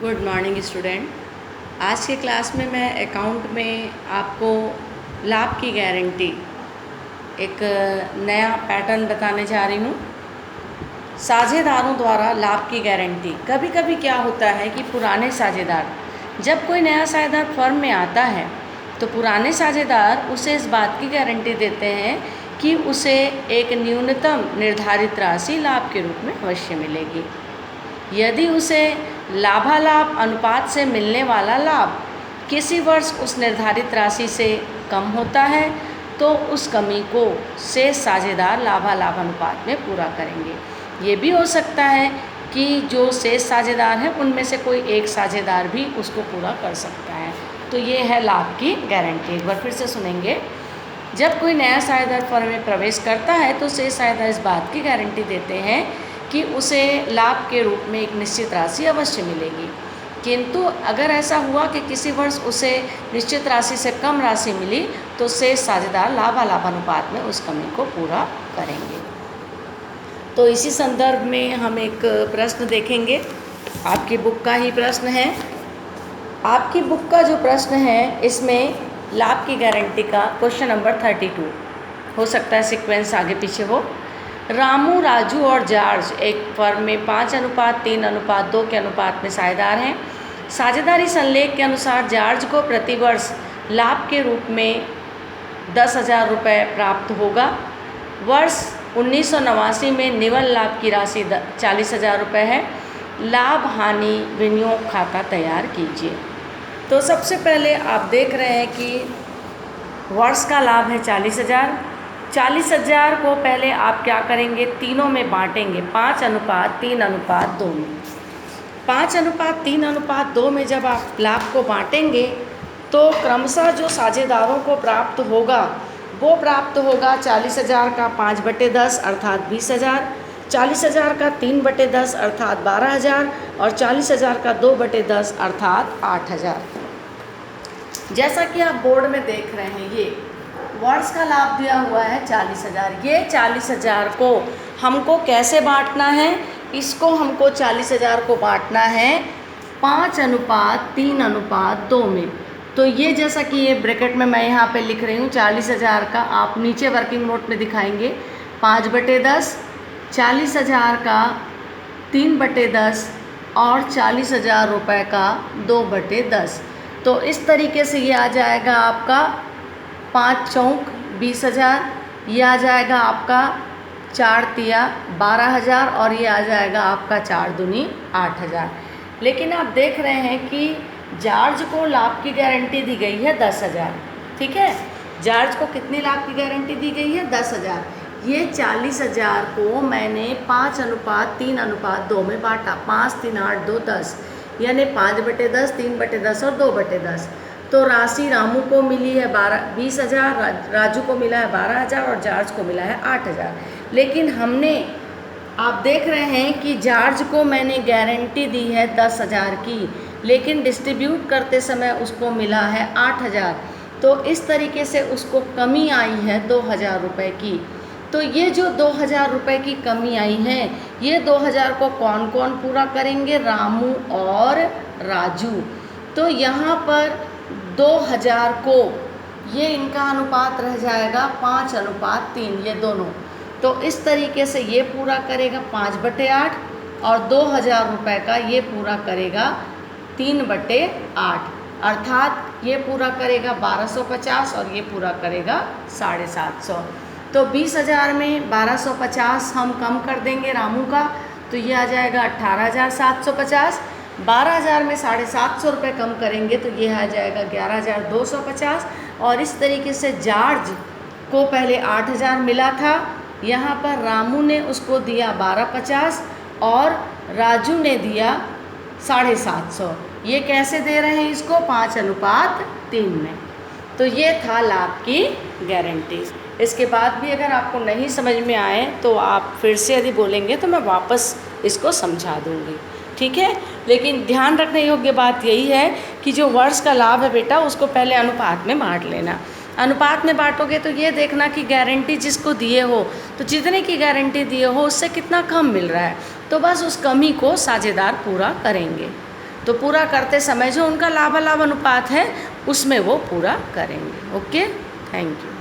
Good morning student. आज के class में मैं अकाउंट में आपको लाभ की गारंटी एक नया पैटर्न बताने जा रही हूँ। साझेदारों द्वारा लाभ की गारंटी। कभी कभी क्या होता है कि पुराने साझेदार, जब कोई नया साझेदार फर्म में आता है तो पुराने साझेदार उसे इस बात की गारंटी देते हैं कि उसे एक न्यूनतम निर्धारित राशि लाभ के रूप में अवश्य मिलेगी। यदि उसे लाभालाभ अनुपात से मिलने वाला लाभ किसी वर्ष उस निर्धारित राशि से कम होता है तो उस कमी को शेष साझेदार लाभालाभ अनुपात में पूरा करेंगे। ये भी हो सकता है कि जो शेष साझेदार हैं उनमें से कोई एक साझेदार भी उसको पूरा कर सकता है। तो ये है लाभ की गारंटी। एक बार फिर से सुनेंगे। जब कोई नया साझेदार फर्म में प्रवेश करता है तो शेष साझेदार इस बात की गारंटी देते हैं कि उसे लाभ के रूप में एक निश्चित राशि अवश्य मिलेगी। किंतु अगर ऐसा हुआ कि किसी वर्ष उसे निश्चित राशि से कम राशि मिली तो शेष साझेदार लाभालाभ अनुपात में उस कमी को पूरा करेंगे। तो इसी संदर्भ में हम एक प्रश्न देखेंगे। आपकी बुक का ही प्रश्न है। आपकी बुक का जो प्रश्न है इसमें लाभ की गारंटी का क्वेश्चन नंबर 32 हो सकता है, सीक्वेंस आगे पीछे हो। रामू, राजू और जॉर्ज एक फर्म में 5:3:2 के अनुपात में साझेदार हैं। साझेदारी संलेख के अनुसार जॉर्ज को प्रतिवर्ष लाभ के रूप में 10,000 रुपये प्राप्त होगा। वर्ष 1989 में निवल लाभ की राशि 40,000 रुपये है। लाभ हानि विनियोग खाता तैयार कीजिए। तो सबसे पहले आप देख रहे हैं कि वर्ष का लाभ है 40,000। 40,000 को पहले आप क्या करेंगे, तीनों में बांटेंगे 5:3:2 में। 5:3:2 में जब आप लाभ को बांटेंगे तो क्रमशः जो साझेदारों को प्राप्त होगा वो प्राप्त होगा 40,000 का 5/10 अर्थात 20,000, 40,000 का 3/10 अर्थात 12,000 और 40,000 का 2/10 अर्थात 8,000। जैसा कि आप बोर्ड में देख रहे हैं, ये वर्ष का लाभ दिया हुआ है 40,000। ये 40,000 को हमको कैसे बांटना है? इसको हमको 40,000 को बांटना है 5:3:2 में। तो ये जैसा कि ये ब्रैकेट में मैं यहाँ पे लिख रही हूँ 40,000 का, आप नीचे वर्किंग नोट में दिखाएंगे 5/10, 40,000 का 3/10 और 40,000 रुपये का 2/10। तो इस तरीके से ये आ जाएगा आपका 5 चौक 20,000, ये आ जाएगा आपका 4 तिया 12,000 और ये आ जाएगा आपका 4 दूनी 8,000। लेकिन आप देख रहे हैं कि जॉर्ज को लाभ की गारंटी दी गई है 10,000। ठीक है, जॉर्ज को कितनी लाभ की गारंटी दी गई है? 10,000। ये 40,000 को मैंने 5:3:2 में बांटा। 5 3 8 2 10 यानी 5/10, 3/10 और 2/10। तो राशि रामू को मिली है 20,000, राजू को मिला है 12,000 और जॉर्ज को मिला है 8,000। लेकिन हमने, आप देख रहे हैं कि जॉर्ज को मैंने गारंटी दी है 10,000 की, लेकिन डिस्ट्रीब्यूट करते समय उसको मिला है 8,000। तो इस तरीके से उसको कमी आई है 2,000 रुपये की। तो ये जो 2,000 रुपये की कमी आई है, ये 2,000 को कौन कौन पूरा करेंगे? रामू और राजू। तो यहाँ पर 2,000 को, ये इनका अनुपात रह जाएगा 5:3, ये दोनों। तो इस तरीके से ये पूरा करेगा 5/8 और 2,000 रुपये का ये पूरा करेगा 3/8 अर्थात ये पूरा करेगा 1,250 और ये पूरा करेगा 750। तो 20,000 में 1,250 हम कम कर देंगे रामू का, तो ये आ जाएगा 18,750। 12,000 में 750 रुपये कम करेंगे तो ये आ जाएगा 11,250। और इस तरीके से जॉर्ज को पहले 8,000 मिला था, यहाँ पर रामू ने उसको दिया 1250 और राजू ने दिया 750। ये कैसे दे रहे हैं इसको? 5:3 में। तो ये था लाभ की गारंटी। इसके बाद भी अगर आपको नहीं समझ में आए तो आप फिर से यदि बोलेंगे तो मैं वापस इसको समझा दूँगी। ठीक है, लेकिन ध्यान रखने योग्य बात यही है कि जो वर्ष का लाभ है बेटा, उसको पहले अनुपात में बांट लेना। अनुपात में बांटोगे तो ये देखना कि गारंटी जिसको दिए हो तो जितने की गारंटी दिए हो उससे कितना कम मिल रहा है, तो बस उस कमी को साझेदार पूरा करेंगे। तो पूरा करते समय जो उनका लाभालाभ अनुपात है उसमें वो पूरा करेंगे। Okay, thank you.